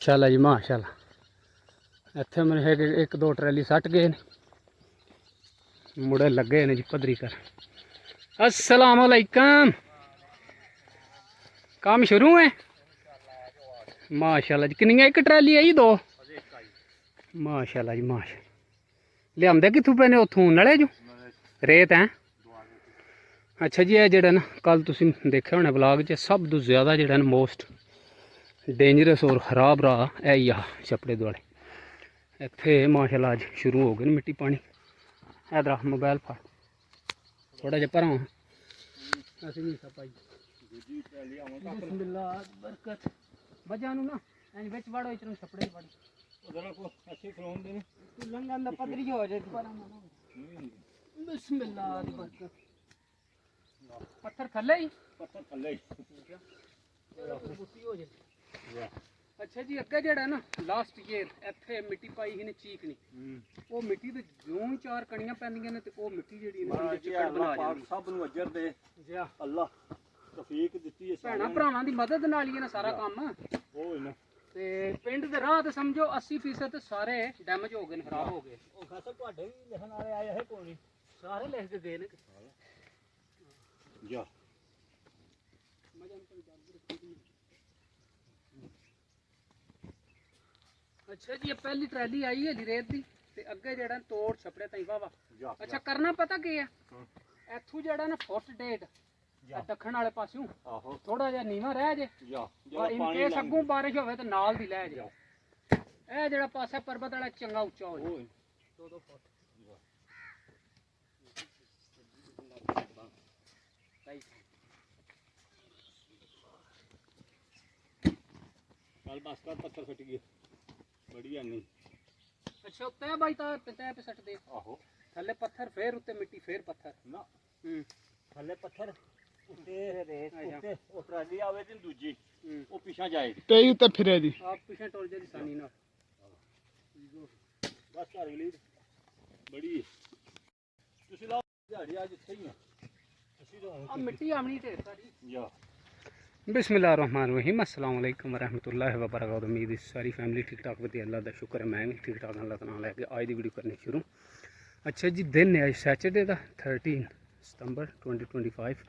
माशाल्लाह जी माशाल्लाह। इत्थे मैंने एक दो ट्रैली सट गए ने, मुड़े लगे ने जी पद्धरी कर। अस्सलाम वालेकुम। काम शुरू है माशाल्लाह जी। किन्नियां एक ट्रैली आई दो? माशाल्लाह जी माशा। लियादे कित्थों पे ने? उथों नले जो रेत है। अच्छा जी, जेड़ा ना कल तुसीं देखा होना ब्लॉग च, सब तो ज़्यादा जेड़ा ना मोस्ट डेंजरस और खराब राह है ही आ छपड़े दुआले। इत्थे माशाल्लाह अज शुरू हो गए मिट्टी पानी। इधर मोबाइल फड़ थोड़ा जिहा भरा असीं नहीं पाई। बिस्मिल्लाह बरकत बजा नूं ना इंज विच वड़ो, इचरों छपड़े वड़ तू लंघन दा पद्धरी हो जाए। बिस्मिल्लाह दी बरकत। पत्थर थल्ले ही बुट्टी हो जाए। अच्छा जी, अगे जेड़ा ना लास्ट ईयर इत्थे मिट्टी पाई ही ने चीकनी, वो मिट्टी ते जूं ही चार कणियां पैंदियां ने ते वो मिट्टी जेड़ी ने चिकड़ बना जांदी। सब नूं अजर दे जी अल्लाह तौफीक दित्ती है। भैणां भरावां दी मदद नाल ही है ना सारा काम। ओह ना ते पिंड दे राह ते समझो 80% सारे डैमेज हो गए, खराब हो गए। ओ खासा तुहाडे भी लिखण वाले आए है कोई? सारे लिख के गए ने जा। अच्छा जी, पहली ट्रैली आई है रेत दी ते अगे जेड़ा तोड़ छपड़े ताईं वाह वाह। अच्छा करना पता की है, इथों जेड़ा ना फुट डेढ़ दखण वाले पासों थोड़ा जिहा नीवा रह जे, इन केस अगों बारिश होवे ते नाल दी लह जे। ए जेड़ा पासा पर्वत वाला चंगा उच्चा हो जाए 2-2 फुट। कल बस कर पत्थर फट गए बढ़िया नहीं। अच्छा उत्ते भाई ता तय पे सट दे। आहो थल्ले पत्थर फिर उत्ते मिट्टी फिर पत्थर ना। थल्ले पत्थर उत्ते रेत उत्ते ओ ट्राली आवे ते दूजी ओ पीछा जाएगी ते उत्ते फिरे दी आप पीछे टोल जे निशानी ना। बस कर गली बड़ी तुसी लाओ दिहाड़ी आज इत्थे ही है। ਅਸੀਂ ਤਾਂ ਆ ਮਿੱਟੀ ਆਵਣੀ ਢੇਰ ਸਾਰੀ ਜਾ। बिस्मिल्लाहिर्रहमानिर्रहीम अस्सलाम वालेकुम वरहमतुल्लाहि वबरकातुहू। उम्मीद सारी फैमिली ठीक ठाक वधिया, अल्लाह का शुक्र है मैं भी ठीक ठाक। अल्लाह का नाम लैके आज की वीडियो करनी शुरू। अच्छा जी, दिन है अज सैटरडे का 13 सितंबर 2025।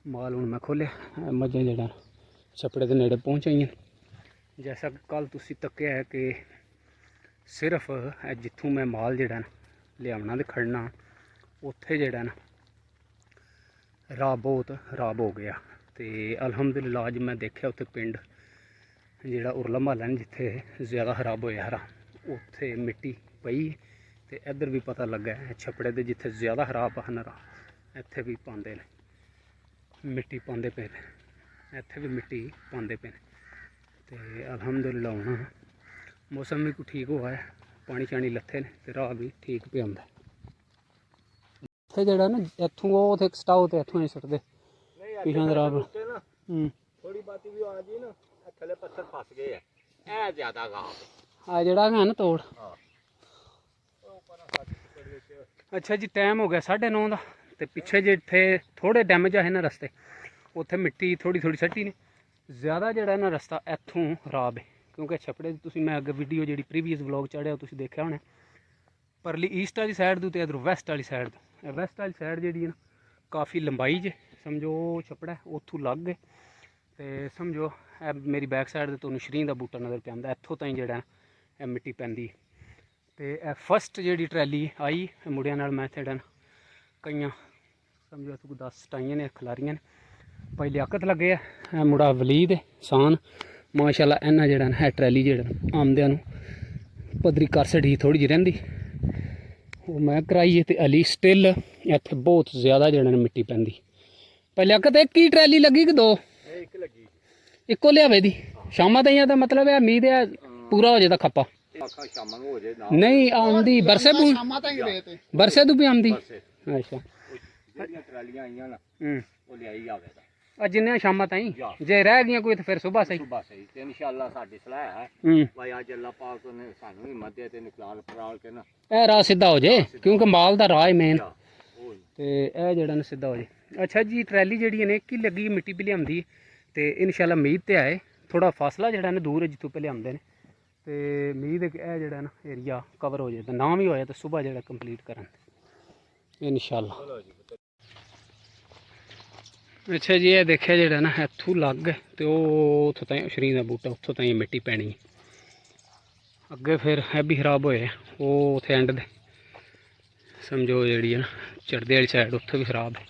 माल हूँ मैं खोलिया, मझां जेड़ा छपड़े के नेड़े पहुँच आई। जैसा कि कल तुसी तक्या है कि सिर्फ जिथों मैं माल जेड़ा ना लियावना ते खड़ना उत्थे जेड़ा ना राह बहुत खराब हो गया। तो अलहमदुलिल्लाह अज मैं देखा उत्थे पिंड जेड़ा उरला महला ने जिथे ज़्यादा खराब होया हरा उत्थे मिट्टी पई। तो इधर भी पता लगा है छपड़े दे जिथे ज़्यादा खराब ਹਨ राह इत्थे भी पाते हैं मिट्टी पाते पे ने, इत्थे भी मिट्टी पाते पे ने। तो अलहमदुलिल्लाह हूँ मौसम भी ठीक हुआ है, पानी शानी लथे ने तो राह भी ठीक पे आंदा। इत्थे जेड़ा ना इत्थों वो स्टाओ तो इत्थों ही सुटदे पिछां राह थोड़ी बाती भी आ जी ना थले पत्थर फस गए है ए ज्यादा गांव आ जेड़ा है ना तोड़। अच्छा जी, टाइम हो गया 9:30 का ते पिछे जिथे थोड़े डैमेज है ना रस्ते उत्थे मिट्टी थोड़ी थोड़ी सट्टी ने। ज़्यादा जेड़ा ना रस्ता इत्थों खराब है क्योंकि छपड़े तुसीं मैं अगे वीडियो जी प्रीवियस व्लॉग चढ़िया तुसीं देखा होना। परली ईस्ट वाली साइड तो इधर वैस्ट वाली साइड तो वैस्ट वाली साइड जी ना काफ़ी लंबाई जे समझो छपड़ा उतों लग गए। तो समझो मेरी बैक साइड तो तुहानूं शरीं का बूटा नज़र पे आंदा, इत्थों ताईं जेड़ा मिट्टी पैंदी। तो फस्ट जी ट्रैली आई मुड़िया नाल मैं जेड़ा कईयां समझो इत्थों 10 टाइयां ने खलारियां ने। भाई लियाकत लगे है मुड़ा वलीद सान माशाल्लाह। इन्ना जेड़ा है ट्रैली जेड़ा आमदियां नूं पद्धरी कर छड़ी थोड़ी जी रहिंदी वो मैं कराई है। तो अली स्टिल इत्थे बहुत ज़्यादा जेड़ा मिट्टी पैंदी। भाई लियाकत एक ही ट्रैली लगी कि दो? एक लगी इको लियावे दी शामां ताईं दा मतलब है उम्मीद है पूरा हो जाए खप्पा नहीं आंदी बरसे बरसे तू भी आंदी। अच्छा जिन्ने शामां ताईं जे रह गई कोई तो फिर सुबह सही इंशाअल्लाह साडी सलाह है भाई अज अल्लाह पाक ने सानू हिम्मत दे ते निकाल पराल के ना ए राह सीधा हो जाए क्योंकि माल दा राह है मेन ते ए जेड़ा ना सीधा हो जाए। अच्छा जी, ट्रैली जेड़ी ने एक ही लगी मिट्टी भी लियामदी ते इंशाअल्लाह उम्मीद ते आए थोड़ा फासला जिहड़ा ना दूर है जितों पहले आते हैं। तो उम्मीद है कि यह जिहड़ा ना एरिया कवर हो जाए, ना भी होया तो सुबह जिहड़ा कंप्लीट करन इंशाअल्लाह। अच्छा जी, ये देखिया जिहड़ा ना इत्थों लग तो उत्थों ताईं शरीर का बूटा उत्थों ताईं मिट्टी पैनी है। अगे फिर यह भी खराब होए, वो उत्थे एंड दे समझो जी है ना चढ़दे वाली साइड उत्थे भी खराब है।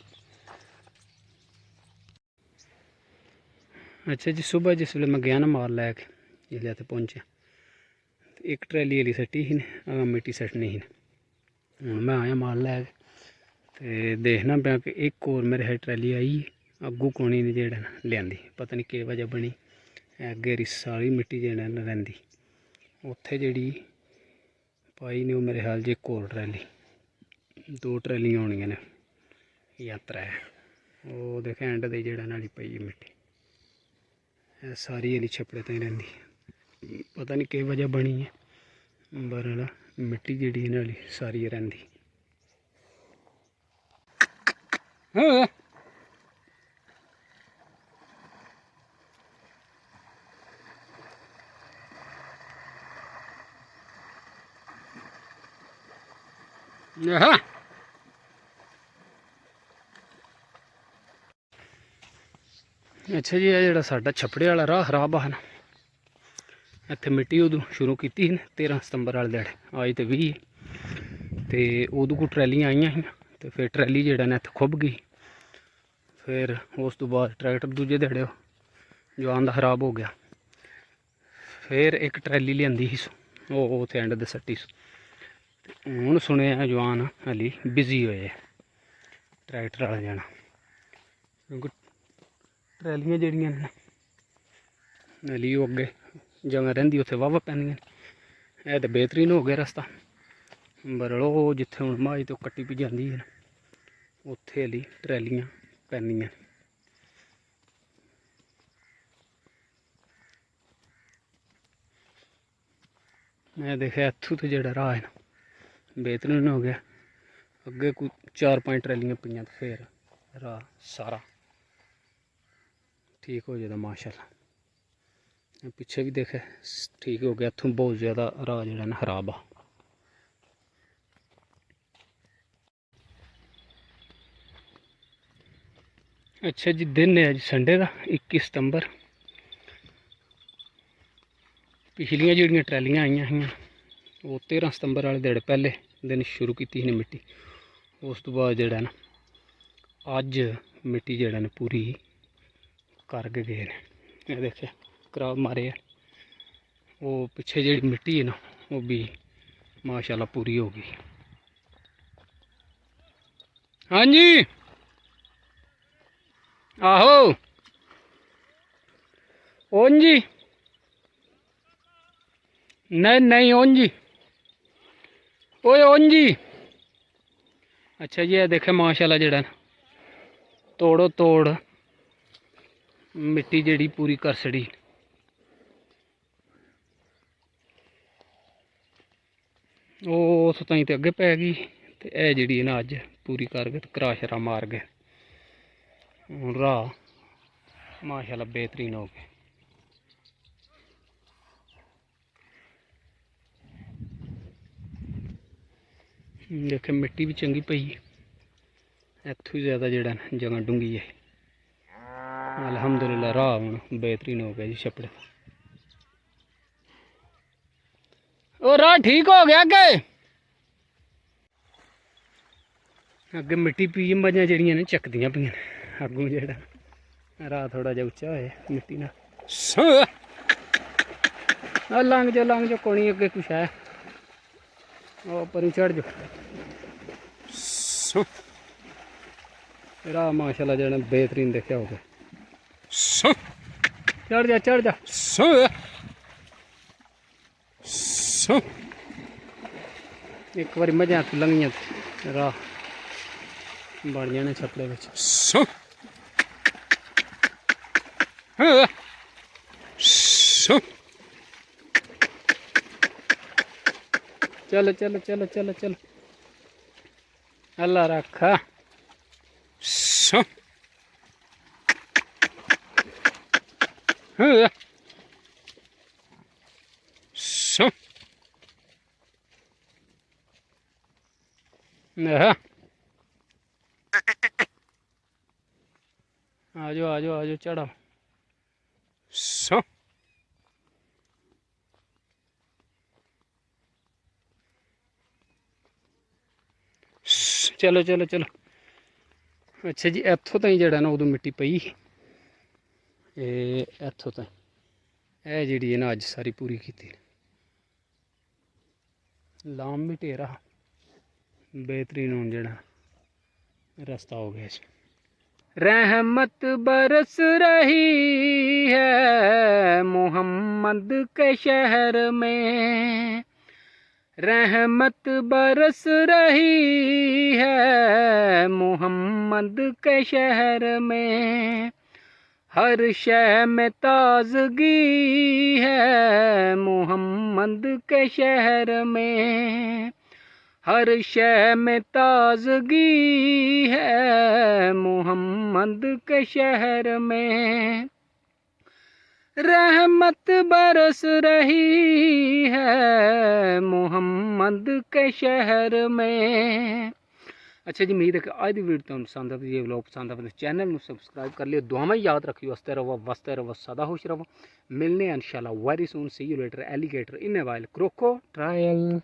अच्छा जी, सुबह जिस वे मैं गया ना माल लैके जिसले इतने पहुँचे, एक ट्रैली वाली सट्टी ही ने मिट्टी सट्टनी ही। हूँ मैं आया माल लैके तो देखना पाया कि एक और मेरे है ट्रैली आई अगू कोनी ने जेड़ा ना लिया, पता नहीं कि वजह बनी अगे रिस वाली मिट्टी जेड़ा ना रही उत्थे जी पाई ने। मेरे ख्याल जी एक और ट्रैली, दो ट्रैलियां होनियां ने या त्रै, वो देखे एंड दे जेड़ा नाली पई मिट्टी सारी हली छपड़े ताईं रही, पता नहीं कि वजह बनी है बरल मिट्टी जी नाली सारी रही। हाँ हाँ अच्छा जी, यह जो छपड़े वाला राह खराब है ना, इत्थे मिट्टी उदू शुरू की 13 सितंबर वाले दिहाड़े, अज तो 20 तो उदू को ट्रैलियां आईयां ही, तो फिर ट्रैली जेड़ा ना इत्थे खुब गई। फिर उस तो बाद ट्रैक्टर दूजे दिहाड़े जवान दा खराब हो गया। फिर एक ट्रैली लियांदी ही वो उत्थे एंड दे सट्टी। हूँ सुने जवान हली बिजी होए ट्रैक्टर वाला जाना, क्योंकि ट्रैलियां जड़ियां ने हली वो अगे जगह रही उत्थे वाहवा पैंदियां। यह तो बेहतरीन हो गया रस्ता, बरड़ो जिथे हूँ माई तो कट्टी पी जाती है उत्थे हली ट्रैलियां पैंदियां। मैं देखा इत्थों तो जोड़ा राह है ना बेहतरीन हो गया, अगे कोई 4-5 ट्रैलियां पईयां तो फिर राह सारा ठीक हो जाता माशाअल्लाह। पिछे भी देखे ठीक हो गया, इत्थों बहुत ज़्यादा राह जो ना खराब आ। अच्छा जी, दिन है अज संडे का 21 सितंबर। पिछलियां जोड़ियां ट्रैलियां आईयां ही वो 13 सितंबर वाले दिहाड़े पहले दिन शुरू की ही मिट्टी, उस तो बाद जोड़ा ना अज मिट्टी जोड़ा ना पूरी कर के गए ने। देखे खराब मारे है, वो पिछे जी मिट्टी है ना वो भी माशाल्लाह पूरी हो गई। हाँ जी आहो ओन जी, नहीं नहीं ओन जी, ओए ओन जी। अच्छा जी, देखे माशाल्लाह जड़ा तोड़ो तोड़ मिट्टी जी पूरी कर छड़ी। उस ताई तो अगे पै गई, तो यह जी ना अज पूरी कर गए, करा शरा मार गए। हूँ राह माशाल्लाह बेहतरीन हो गए। देखे मिट्टी भी चंगी पई, इत्थों ज़्यादा जड़ा जगह डूंगी है। अल्हम्दुलिल्लाह राह हूँ बेहतरीन हो गया जी छपड़े। ओ राह ठीक हो गया अगे मिट्टी पी मजा जड़ियां ने चकदियां पियां अगों जेड़ा राह थोड़ा जा उच्चा होए मिट्टी ना लंघ जाओ कोनी अगे कुछ है पर चढ़ जाओ। राह माशाल्लाह जड़ा बेहतरीन देखा हो गया। चढ़ जा एक बार मजा लंघिया राह बन जाने छपड़े में। चलो चलो चलो चलो चलो अल्लाह रखा। सो आ जाओ चढ़ाओ। सो चलो चलो चलो। अच्छा जी इत्थों ताईं जेह्ड़ा ना उदों मिट्टी पई इत्थों ताईं एह् जेह्ड़ी है ना अज्ज सारी पूरी कीती। लाम भी ढेरा बेहतरीन हूँ जेह्ड़ा रास्ता हो गया। रहमत बरस रही है मोहम्मद के शहर में, रहमत बरस रही है मोहम्मद के शहर में, हर शय में ताजगी है मोहम्मद के शहर में, हर शय में ताजगी है मोहम्मद के शहर में, रहमत बरस रही है मोहम्मद के शहर में। अच्छा जी उम्मीद है कि आज की वीडियो तुहानू पसंद आए। ये व्लॉग पसंद आए तो चैनल में सबसक्राइब कर लियो। दुआवां याद रखियो। हसते रहो वसते रहो सदा खुश रहो। मिलने इंशाल्लाह very soon. See you later alligator in a while क्रोको trial.